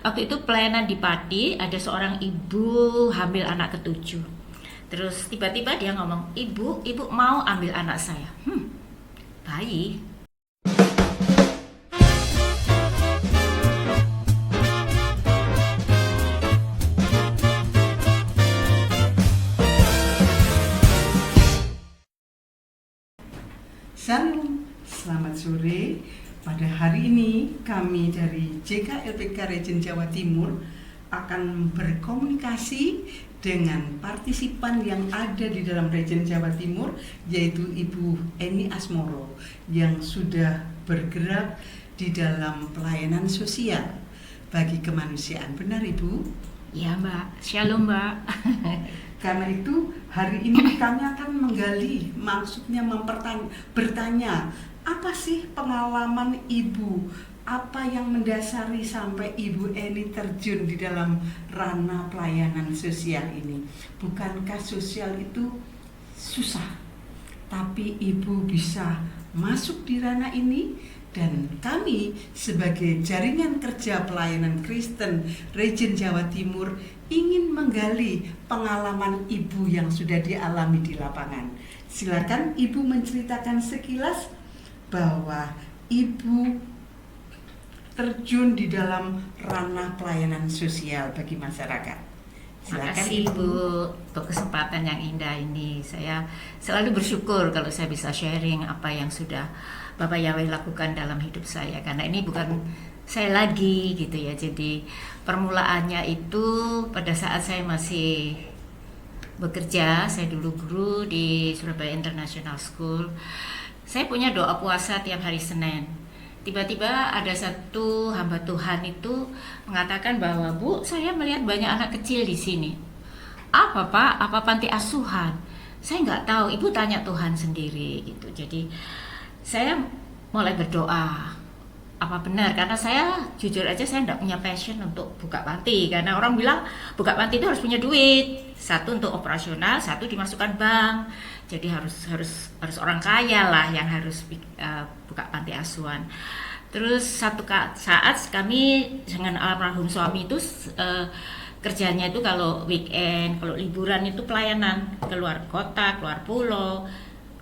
Waktu itu pelayanan di Pati, ada seorang ibu hamil anak ketujuh. Terus tiba-tiba dia ngomong, ibu mau ambil anak saya. Bayi. Salam, selamat sore. Pada hari ini kami dari JKLPK Region Jawa Timur akan berkomunikasi dengan partisipan yang ada di dalam Region Jawa Timur, yaitu Ibu Eni Asmoro yang sudah bergerak di dalam pelayanan sosial bagi kemanusiaan. Benar Ibu? Ya Mbak, shalom Mbak. Karena itu hari ini kami akan menggali, maksudnya bertanya, apa sih pengalaman Ibu? Apa yang mendasari sampai Ibu Eni terjun di dalam ranah pelayanan sosial ini? Bukankah sosial itu susah? Tapi Ibu bisa masuk di ranah ini, dan kami sebagai jaringan kerja pelayanan Kristen Region Jawa Timur ingin menggali pengalaman Ibu yang sudah dialami di lapangan. Silakan Ibu menceritakan sekilas bahwa Ibu terjun di dalam ranah pelayanan sosial bagi masyarakat. Terima kasih Ibu untuk kesempatan yang indah ini. Saya selalu bersyukur kalau saya bisa sharing apa yang sudah Bapak Yahweh lakukan dalam hidup saya. Karena ini bukan saya lagi gitu ya. Jadi permulaannya itu pada saat saya masih bekerja. Saya dulu guru di Surabaya International School. Saya punya doa puasa tiap hari Senin. Tiba-tiba ada satu hamba Tuhan itu mengatakan bahwa, Bu, saya melihat banyak anak kecil di sini. Apa Pak? Apa panti asuhan? Saya nggak tahu. Ibu tanya Tuhan sendiri gitu. Jadi saya mulai berdoa. Apa benar? Karena saya jujur aja saya nggak punya passion untuk buka panti. Karena orang bilang buka panti itu harus punya duit. Satu untuk operasional, satu dimasukkan bank. Jadi harus orang kaya lah yang harus buka panti asuhan. Terus satu saat kami dengan almarhum suami itu kerjanya itu kalau weekend, kalau liburan itu pelayanan keluar kota, keluar pulau.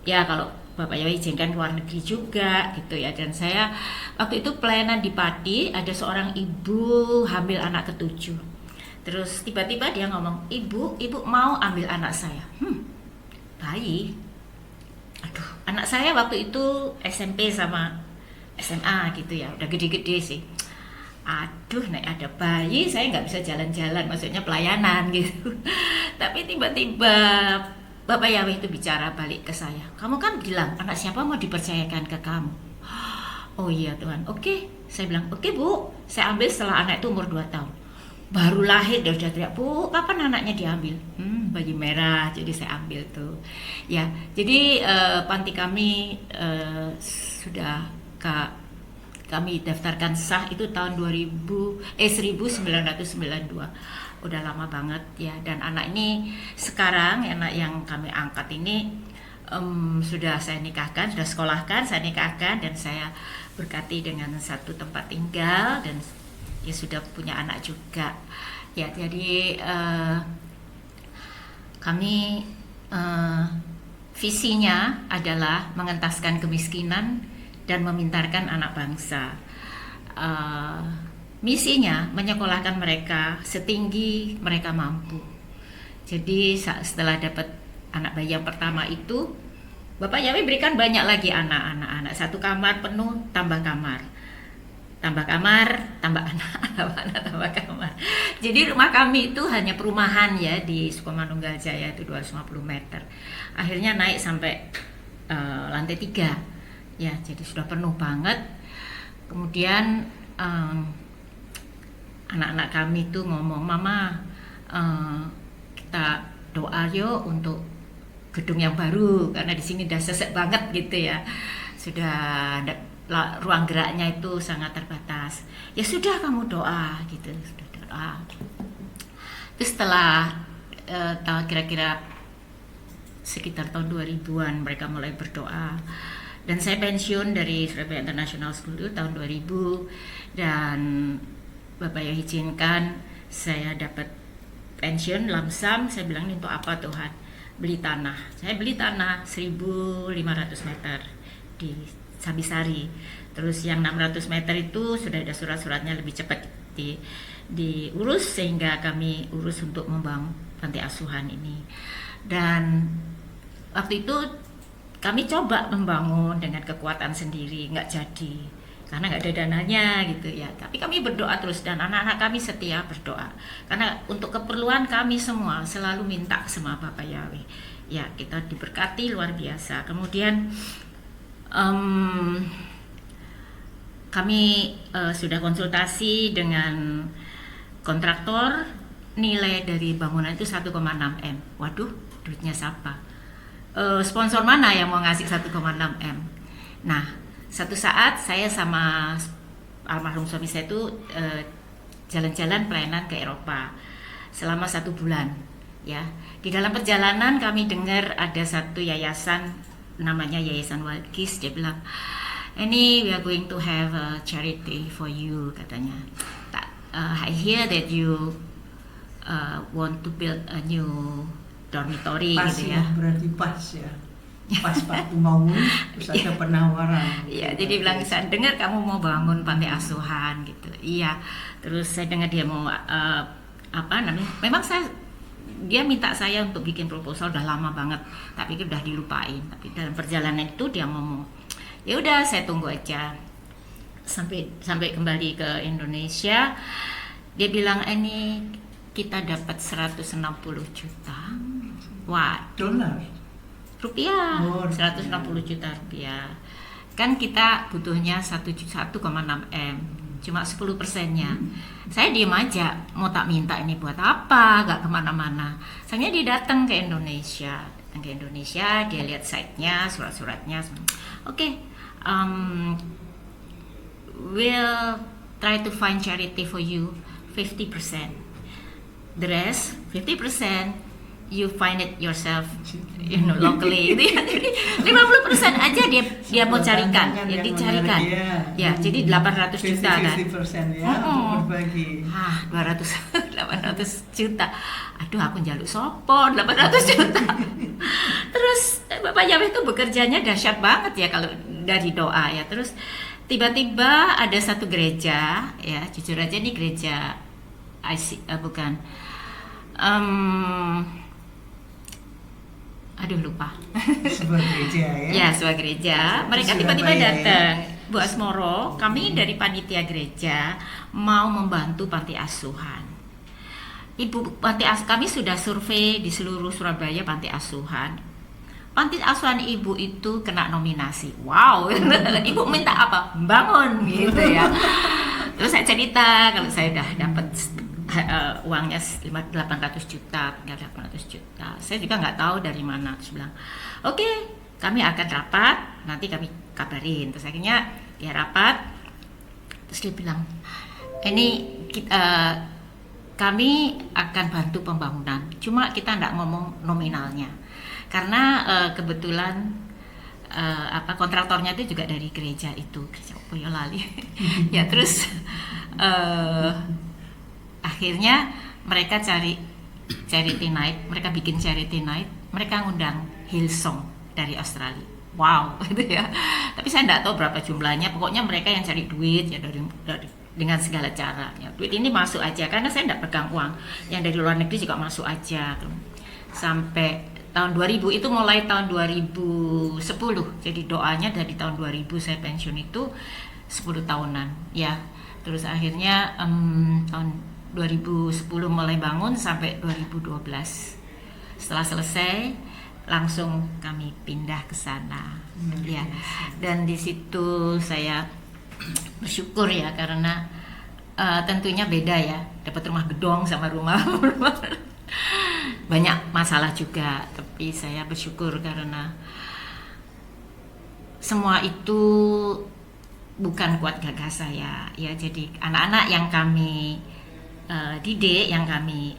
Ya kalau Bapak Yahweh izinkan keluar negeri juga gitu ya. Dan saya waktu itu pelayanan di Pati, ada seorang ibu hamil anak ketujuh. Terus tiba-tiba dia ngomong, ibu mau ambil anak saya. Bayi. Aduh, anak saya waktu itu SMP sama SMA gitu ya, udah gede-gede sih. Aduh, nek ada bayi saya nggak bisa jalan-jalan, maksudnya pelayanan gitu. Tapi tiba-tiba Bapak Yahweh itu bicara balik ke saya. Kamu kan bilang anak siapa mau dipercayakan ke kamu. Oh iya Tuhan, oke. Saya bilang, oke Bu, saya ambil setelah anak itu umur 2 tahun. Baru lahir dia udah teriak, Bu, kapan anaknya diambil? Bayi merah, jadi saya ambil tuh. Ya, jadi panti kami sudah kami daftarkan sah itu tahun 1992. Udah lama banget ya. Dan anak ini sekarang, anak yang kami angkat ini sudah saya nikahkan, sudah sekolahkan, saya nikahkan, dan saya berkati dengan satu tempat tinggal, dan ya sudah punya anak juga ya. Jadi kami visinya adalah mengentaskan kemiskinan dan memintarkan anak bangsa. Misinya menyekolahkan mereka setinggi mereka mampu. Jadi setelah dapat anak bayi yang pertama itu, Bapak Yahweh berikan banyak lagi anak-anak. Satu kamar penuh, tambah kamar, tambah anak, tambah kamar. Jadi rumah kami itu hanya perumahan ya di Sukomanunggal Jaya itu 250 meter. Akhirnya naik sampai lantai 3 ya, jadi sudah penuh banget. Kemudian anak-anak kami itu ngomong, Mama, kita doa yuk untuk gedung yang baru, karena di sini udah sesek banget gitu ya, sudah ruang geraknya itu sangat terbatas. Ya sudah, kamu doa gitu, sudah doa. Terus setelah kira-kira sekitar tahun 2000-an mereka mulai berdoa, dan saya pensiun dari Surabaya International School itu tahun 2000, dan Bapak ya izinkan saya dapat pensiun lamsam. Saya bilang, ini untuk apa Tuhan? Beli tanah. Saya beli tanah 1.500 meter di Sambisari. Terus yang 600 meter itu sudah ada surat-suratnya, lebih cepat diurus, sehingga kami urus untuk membangun panti asuhan ini. Dan waktu itu kami coba membangun dengan kekuatan sendiri, nggak jadi karena nggak ada dananya gitu ya. Tapi kami berdoa terus, dan anak-anak kami setia berdoa karena untuk keperluan kami semua selalu minta sama Bapak Yahweh. Ya, kita diberkati luar biasa. Kemudian kami sudah konsultasi dengan kontraktor, nilai dari bangunan itu 1,6 M. Waduh, duitnya siapa? Sponsor mana yang mau ngasih 1,6 M? Nah, satu saat saya sama almarhum suami saya itu jalan-jalan pelayanan ke Eropa selama 1 bulan. Ya, di dalam perjalanan kami dengar ada satu yayasan namanya Yayasan Walkis. Dia bilang, ini we are going to have a charity for you, katanya. I hear that you want to build a new dormitory Pas gitu ya, ya. berarti pas ya. Pas waktu bangun terus ada penawaran. Iya, jadi bilang, saya dengar kamu mau bangun panti asuhan gitu. Iya, terus saya dengar dia mau memang dia minta saya untuk bikin proposal udah lama banget, tapi udah dilupain. Tapi dalam perjalanan itu dia ngomong, ya udah saya tunggu aja sampai kembali ke Indonesia. Dia bilang, ini kita dapat 160 juta. Wah, Dolar. rupiah. Oh, 160 juta rupiah. Kan kita butuhnya 1,6 M, cuma 10%-nya. Saya diem aja, mau tak minta ini buat apa, gak kemana-mana. Soalnya dia datang ke Indonesia, dia lihat site-nya, surat-suratnya. Oke, we'll try to find charity for you 50%. The rest 50% you find it yourself, locally. Jadi 50% aja dia mau carikan, ya dicarikan. Ya, jadi 800 juta kan. 50% ya, untuk berbagi. 800 juta. Aduh, aku njaluk sopo 800 juta. Terus Bapak Yahweh itu bekerjanya dahsyat banget ya kalau dari doa ya. Terus tiba-tiba ada satu gereja, ya jujur aja nih gereja bukan. Aduh lupa. Sebuah gereja ya. Ya, sebuah gereja. Mereka tiba-tiba datang, Bu Asmoro, kami dari panitia gereja mau membantu panti asuhan. Kami sudah survei di seluruh Surabaya panti asuhan. Panti asuhan ibu itu kena nominasi. Wow, ibu minta apa? Bangun gitu ya. Terus saya cerita kalau saya udah dapat uangnya 800 juta, tinggal 800 juta. Saya juga nggak tahu dari mana. Terus bilang, oke, kami akan rapat, nanti kami kabarin. Terus akhirnya dia rapat, terus dia bilang, ini kami akan bantu pembangunan, cuma kita nggak ngomong nominalnya, karena kebetulan kontraktornya itu juga dari gereja itu, gereja Boyolali. Ya terus akhirnya mereka cari charity night, mereka bikin charity night, mereka ngundang Hillsong dari Australia. Wow, gitu ya. Tapi saya nggak tahu berapa jumlahnya. Pokoknya mereka yang cari duit ya dari dengan segala cara. Ya, duit ini masuk aja karena saya nggak pegang uang. Yang dari luar negeri juga masuk aja. Sampai tahun 2000 itu mulai tahun 2010. Jadi doanya dari tahun 2000 saya pensiun itu 10 tahunan. Ya, terus akhirnya tahun 2010 mulai bangun sampai 2012. Setelah selesai langsung kami pindah ke sana. Ya. Dan di situ saya bersyukur ya karena tentunya beda ya. Dapat rumah gedong sama rumah banyak masalah juga, tapi saya bersyukur karena semua itu bukan kuat gagah saya ya. Jadi anak-anak yang kami didik, yang kami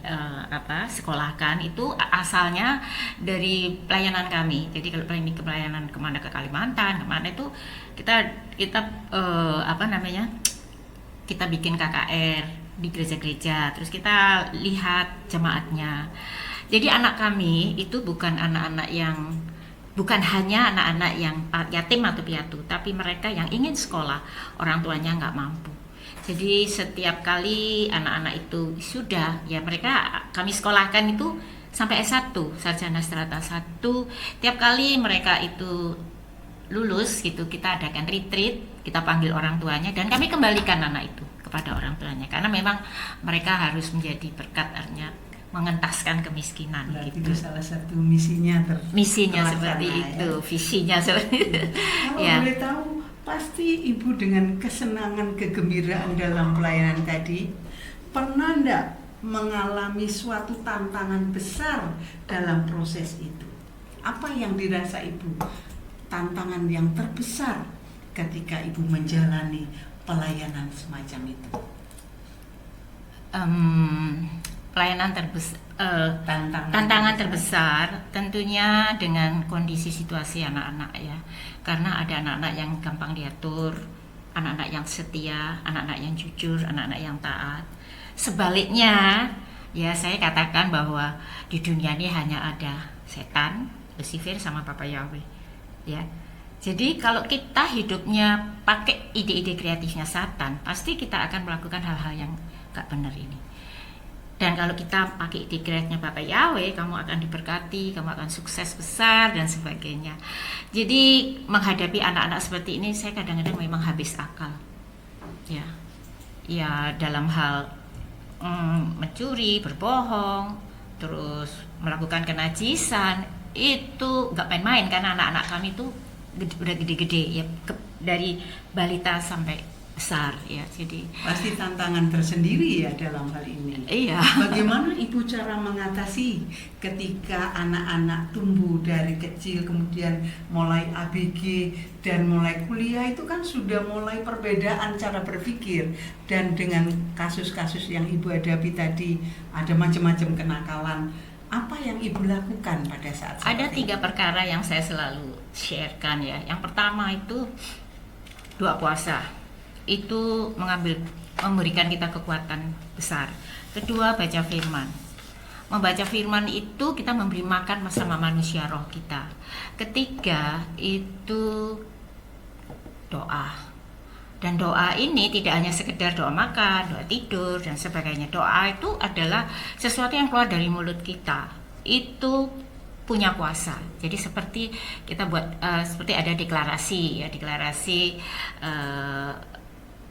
sekolahkan itu asalnya dari pelayanan kami. Jadi kalau ini ke pelayanan kemana, ke Kalimantan kemana itu kita kita bikin KKR di gereja-gereja, terus kita lihat jemaatnya. Jadi anak kami itu bukan hanya anak-anak yang yatim atau piatu, tapi mereka yang ingin sekolah, orang tuanya nggak mampu. Jadi setiap kali anak-anak itu sudah, ya mereka kami sekolahkan itu sampai S1, sarjana strata 1. Tiap kali mereka itu lulus gitu, kita adakan retreat, kita panggil orang tuanya dan kami kembalikan anak itu kepada orang tuanya, karena memang mereka harus menjadi berkat, artinya mengentaskan kemiskinan. Berarti gitu. itu salah satu misinya Misinya terlaksana, seperti ya. itu, visinya seperti itu. Kalau Ya. boleh tahu, pasti Ibu dengan kesenangan, kegembiraan dalam pelayanan tadi, pernah enggak mengalami suatu tantangan besar dalam proses itu? Apa yang dirasa Ibu tantangan yang terbesar ketika Ibu menjalani pelayanan semacam itu? Pelayanan tantangan terbesar tentunya dengan kondisi situasi anak-anak ya, karena ada anak-anak yang gampang diatur, anak-anak yang setia, anak-anak yang jujur, anak-anak yang taat. Sebaliknya ya, saya katakan bahwa di dunia ini hanya ada setan, Lucifer sama Papa Yahweh ya. Jadi kalau kita hidupnya pakai ide-ide kreatifnya Satan, pasti kita akan melakukan hal-hal yang gak benar ini. Dan kalau kita pakai ide kreatifnya Bapak Yahweh, kamu akan diberkati, kamu akan sukses besar dan sebagainya. Jadi menghadapi anak-anak seperti ini, saya kadang-kadang memang habis akal. Ya dalam hal mencuri, berbohong, terus melakukan kenajisan, itu nggak main-main, karena anak-anak kami itu udah gede-gede ya, dari balita sampai besar ya. Jadi Pasti tantangan tersendiri ya dalam hal ini. iya. Bagaimana Ibu cara mengatasi ketika anak-anak tumbuh dari kecil, kemudian mulai ABG dan mulai kuliah, itu kan sudah mulai perbedaan cara berpikir, dan dengan kasus-kasus yang Ibu hadapi tadi, ada macam-macam kenakalan. Apa yang Ibu lakukan pada saat Ada seperti 3 itu? perkara yang saya selalu sharekan ya. Yang pertama itu doa puasa. Itu memberikan kita kekuatan besar. Kedua, baca firman. Membaca firman itu kita memberi makan bersama manusia roh kita. Ketiga, itu doa. Dan doa ini tidak hanya sekedar doa makan, doa tidur dan sebagainya. Doa itu adalah sesuatu yang keluar dari mulut kita. Itu punya kuasa. Jadi seperti kita buat seperti ada deklarasi ya,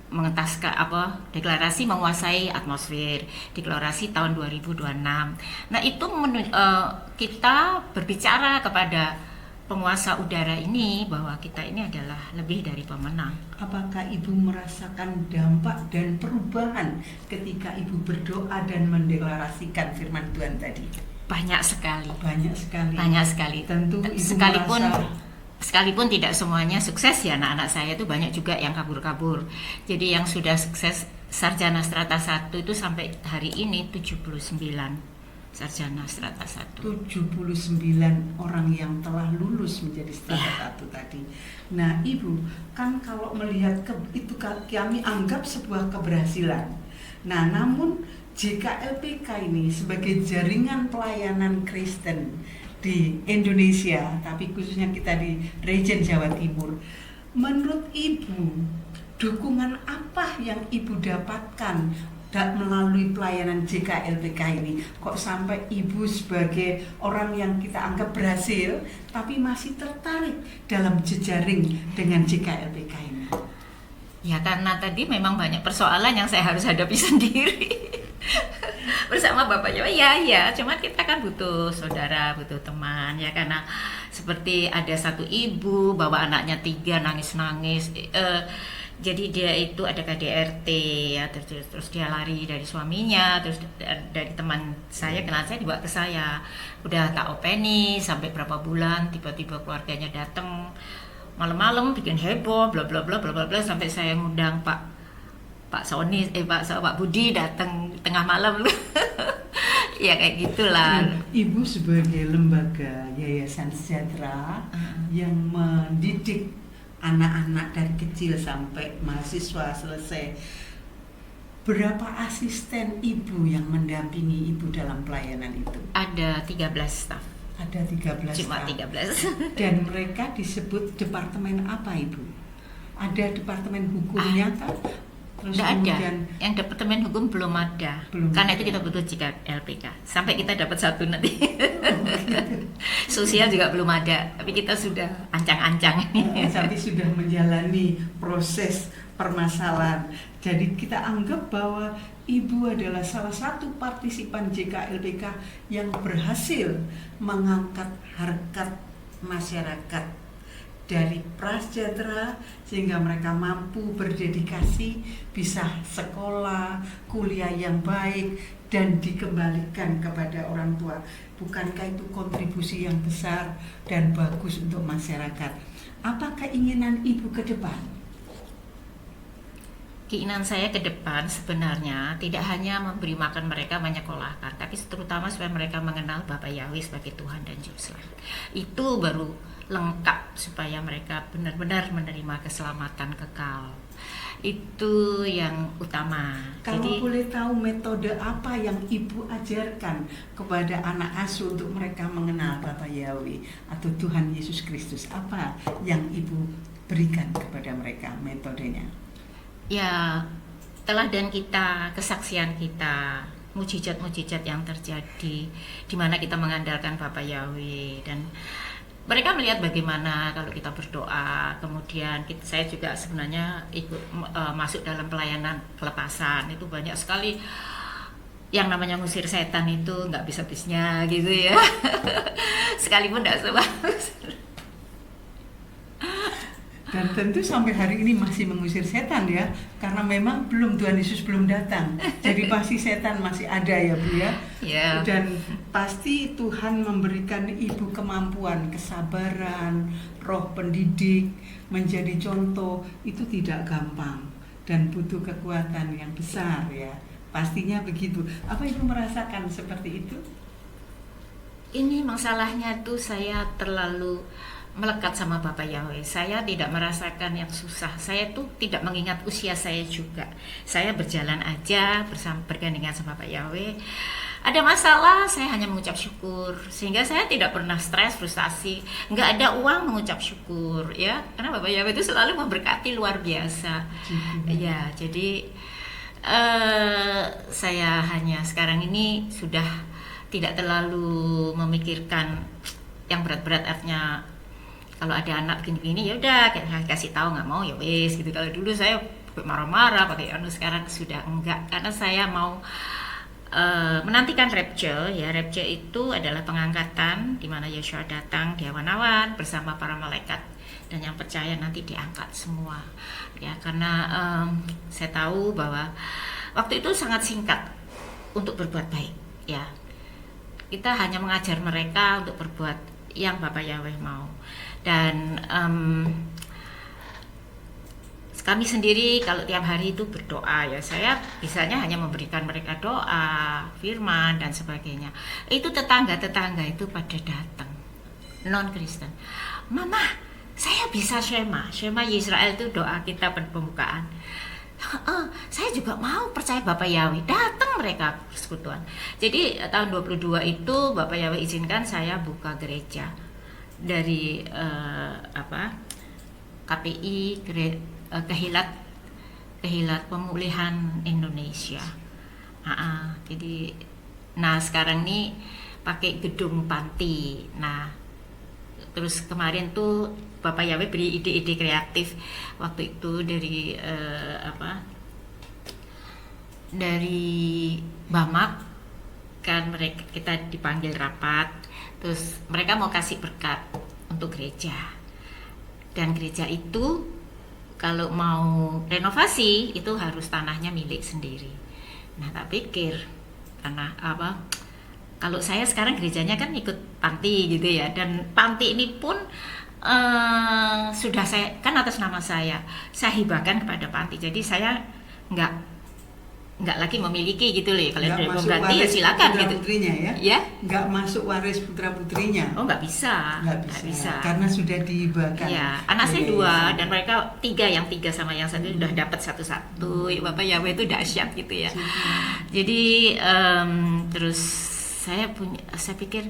mengentaskan deklarasi menguasai atmosfer, deklarasi tahun 2026. Nah itu kita berbicara kepada penguasa udara ini bahwa kita ini adalah lebih dari pemenang. Apakah Ibu merasakan dampak dan perubahan ketika Ibu berdoa dan mendeklarasikan firman Tuhan tadi? Banyak sekali. Banyak sekali. Tentu Ibu Sekalipun tidak semuanya sukses ya, anak-anak saya itu banyak juga yang kabur-kabur. Jadi yang sudah sukses sarjana strata 1 itu sampai hari ini 79 sarjana strata 1. 79 orang yang telah lulus menjadi strata 1 tadi. Nah Ibu, kan kalau melihat itu kami anggap sebuah keberhasilan. Nah namun JKLPK ini sebagai jaringan pelayanan Kristen di Indonesia, tapi khususnya kita di region Jawa Timur, menurut Ibu dukungan apa yang Ibu dapatkan melalui pelayanan JKLPK ini? Kok sampai Ibu sebagai orang yang kita anggap berhasil tapi masih tertarik dalam jejaring dengan JKLPK ini? Ya karena tadi memang banyak persoalan yang saya harus hadapi sendiri bersama bapaknya. Ya cuma kita kan butuh saudara, butuh teman ya, karena seperti ada satu ibu bawa anaknya 3 nangis-nangis, jadi dia itu ada KDRT ya, terus dia lari dari suaminya, terus dari teman saya kenal saya dibawa ke saya, udah tak openi sampai berapa bulan, tiba-tiba keluarganya datang malam-malam bikin heboh bla bla bla bla bla, sampai saya ngundang Pak Budi datang tengah malam ya kayak gitulah. Ibu sebagai lembaga Yayasan Sejahtera yang mendidik anak-anak dari kecil sampai mahasiswa selesai Berapa asisten ibu yang mendampingi ibu dalam pelayanan itu? Ada 13 staf. Ada 13 Cuma staf. 13. Dan mereka disebut departemen apa ibu? Ada departemen hukumnya kan? Terus Tidak ada. kemudian Yang departemen hukum belum ada. Belum Karena ada. itu kita butuh jika LPK. Sampai kita dapat satu nanti. Sosial juga belum ada. Tapi kita sudah ancang-ancang. tapi sudah menjalani proses permasalahan. Jadi kita anggap bahwa ibu adalah salah satu partisipan JKLPK yang berhasil mengangkat harkat masyarakat dari prasejahtera sehingga mereka mampu berdedikasi, bisa sekolah, kuliah yang baik dan dikembalikan kepada orang tua. Bukankah itu kontribusi yang besar dan bagus untuk masyarakat? Apa keinginan ibu ke depan? Keinginan saya ke depan sebenarnya tidak hanya memberi makan mereka menyekolahkan, tapi terutama supaya mereka mengenal Bapak Yahweh sebagai Tuhan dan Juru Selamat. Itu baru lengkap supaya mereka benar-benar menerima keselamatan kekal. Itu yang utama. Kalau Jadi boleh tahu metode apa yang ibu ajarkan kepada anak asuh untuk mereka mengenal Bapak Yahweh atau Tuhan Yesus Kristus, apa yang ibu berikan kepada mereka metodenya? ya teladan kita, kesaksian kita, mujizat-mujizat yang terjadi di mana kita mengandalkan Bapak Yahweh, dan mereka melihat bagaimana kalau kita berdoa. Kemudian saya juga sebenarnya ikut masuk dalam pelayanan pelepasan. Itu banyak sekali yang namanya ngusir setan, itu nggak bisa habisnya gitu ya. Sekalipun nggak sebagus. Dan tentu sampai hari ini masih mengusir setan ya, karena memang Tuhan Yesus belum datang. Jadi pasti setan masih ada ya Bu ya. Ya. Dan pasti Tuhan memberikan ibu kemampuan, kesabaran, roh pendidik, menjadi contoh. Itu tidak gampang dan butuh kekuatan yang besar ya. Pastinya begitu. Apa ibu merasakan seperti itu? Ini masalahnya tuh saya terlalu melekat sama Bapak Yahweh. Saya tidak merasakan yang susah. Saya tuh tidak mengingat usia saya juga. Saya berjalan aja bergandengan sama Bapak Yahweh. Ada masalah, saya hanya mengucap syukur. Sehingga saya tidak pernah stres, frustasi. Nggak ada uang mengucap syukur ya. Karena Bapak Yahweh itu selalu memberkati luar biasa. Ya, jadi saya hanya sekarang ini sudah tidak terlalu memikirkan yang berat-berat, artinya kalau ada anak begini-begini ya udah kasih tahu, nggak mau ya wes gitu. Kalau dulu saya marah-marah pakai sekarang sudah enggak, karena saya mau menantikan rapture ya. Rapture itu adalah pengangkatan di mana Yeshua datang di awan-awan bersama para malaikat, dan yang percaya nanti diangkat semua ya. Karena saya tahu bahwa waktu itu sangat singkat untuk berbuat baik ya. Kita hanya mengajar mereka untuk berbuat yang Bapak Yahweh mau. Dan kami sendiri kalau tiap hari itu berdoa ya, saya bisanya hanya memberikan mereka doa, firman dan sebagainya. Itu tetangga-tetangga itu pada datang, non Kristen. Mama, saya bisa Shema Yisrael itu doa kita pembukaan. Saya juga mau percaya Bapak Yahweh. Datang mereka persekutuan. Jadi tahun 22 itu Bapak Yahweh izinkan saya buka gereja dari KPI Kehilat Pemulihan Indonesia. Jadi sekarang ini pakai gedung panti. Terus kemarin tuh Bapak Yahweh beri ide-ide kreatif waktu itu dari Bamak kan, mereka kita dipanggil rapat, terus mereka mau kasih berkat untuk gereja, dan gereja itu kalau mau renovasi itu harus tanahnya milik sendiri. Tak pikir tanah kalau saya sekarang gerejanya kan ikut panti gitu ya, dan panti ini pun sudah saya kan atas nama saya hibahkan kepada panti. Jadi saya nggak nggak lagi memiliki gitu loh. Kalau Nggak dia mau masuk ganti ya waris silakan gitu. putra-putrinya ya? Ya? Nggak masuk waris putra-putrinya? Oh nggak bisa. Nggak bisa. Karena sudah dihibahkan. Ya, anak saya oleh 2 yayasan. dan mereka 3, yang 3 sama yang 1 sudah dapat satu-satu. Ya, Bapak Yahweh itu dahsyat gitu ya. Jadi terus saya pikir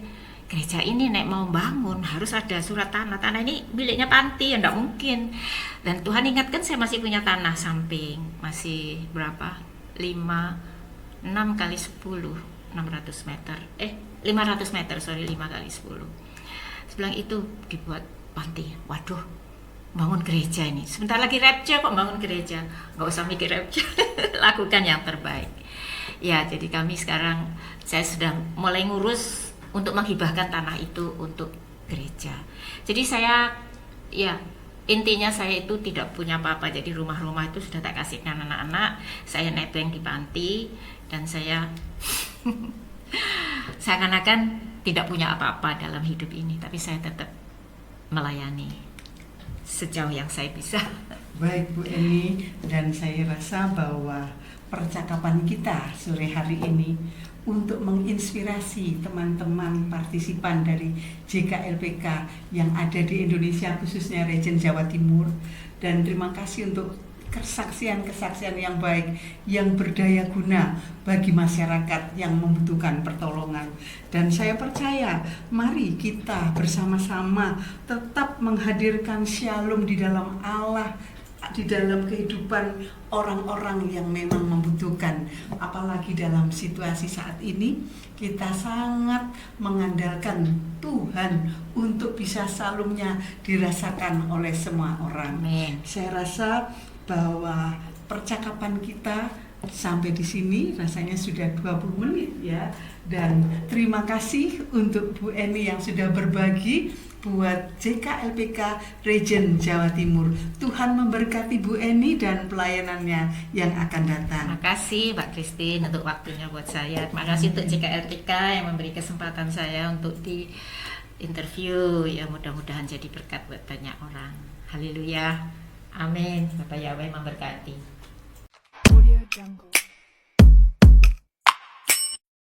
gereja ini nek mau bangun harus ada surat tanah. Tanah ini miliknya panti, ya enggak mungkin. Dan Tuhan ingatkan saya masih punya tanah samping, masih berapa? 6 kali 10, 600 meter. 500 meter, sorry, 5 kali 10. Sebelah itu dibuat panti. Waduh, bangun gereja ini. Sebentar lagi rapture kok bangun gereja. Nggak usah mikir rapture, lakukan yang terbaik. Ya, jadi kami sekarang, saya sudah mulai ngurus untuk menghibahkan tanah itu untuk gereja. Jadi saya, ya intinya saya itu tidak punya apa-apa. Jadi rumah-rumah itu sudah tak kasihkan anak-anak. Saya nebeng di panti dan saya seakan-akan tidak punya apa-apa dalam hidup ini. Tapi saya tetap melayani sejauh yang saya bisa. Baik Bu Eni, dan saya rasa bahwa percakapan kita sore hari ini untuk menginspirasi teman-teman partisipan dari JKLPK yang ada di Indonesia, khususnya Region Jawa Timur. Dan terima kasih untuk kesaksian-kesaksian yang baik, yang berdaya guna bagi masyarakat yang membutuhkan pertolongan. Dan saya percaya, mari kita bersama-sama tetap menghadirkan shalom di dalam Allah, di dalam kehidupan orang-orang yang memang membutuhkan. Apalagi dalam situasi saat ini, kita sangat mengandalkan Tuhan untuk bisa shalomnya dirasakan oleh semua orang. Amin. Saya rasa bahwa percakapan kita sampai di sini rasanya sudah 20 menit ya. Dan terima kasih untuk Bu Eni yang sudah berbagi buat JKLPK Region Jawa Timur. Tuhan memberkati Bu Eni dan pelayanannya yang akan datang. Terima kasih Mbak Christine untuk waktunya buat saya. Terima kasih untuk JKLPK yang memberi kesempatan saya untuk di interview. Ya, mudah-mudahan jadi berkat buat banyak orang. Haleluya. Amin. Bapak Yahweh memberkati. Audio Jungle.